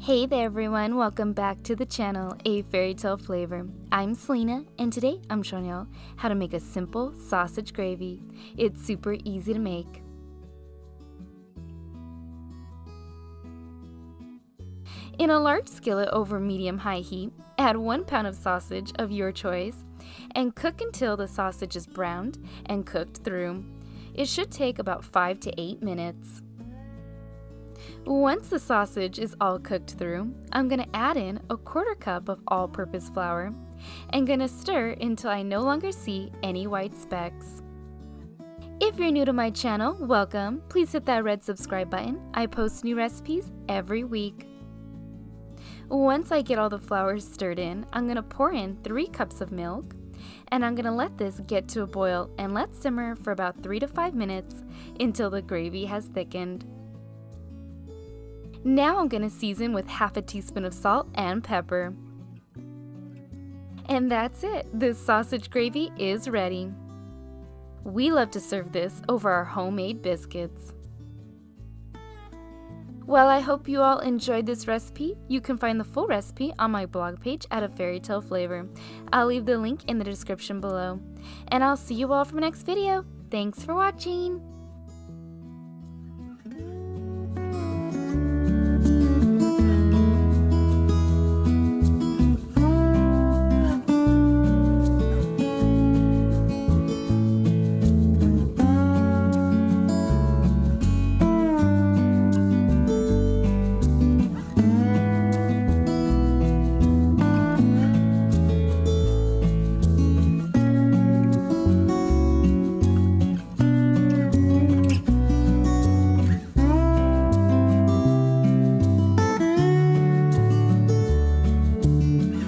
Hey there everyone, welcome back to the channel, A Fairy Tale Flavor. I'm Selena, and today I'm showing y'all how to make a simple sausage gravy. It's super easy to make. In a large skillet over medium-high heat, add 1 pound of sausage of your choice and cook until the sausage is browned and cooked through. It should take about 5 to 8 minutes. Once the sausage is all cooked through, I'm going to add in a 1/4 cup of all-purpose flour and going to stir until I no longer see any white specks. If you're new to my channel, welcome. Please hit that red subscribe button. I post new recipes every week. Once I get all the flour stirred in, I'm going to pour in 3 cups of milk and I'm going to let this get to a boil and let simmer for about 3 to 5 minutes until the gravy has thickened. Now I'm going to season with 1/2 teaspoon of salt and pepper. And that's it. This sausage gravy is ready. We love to serve this over our homemade biscuits. Well, I hope you all enjoyed this recipe. You can find the full recipe on my blog page at A Fairytale Flavor. I'll leave the link in the description below. And I'll see you all for my next video. Thanks for watching!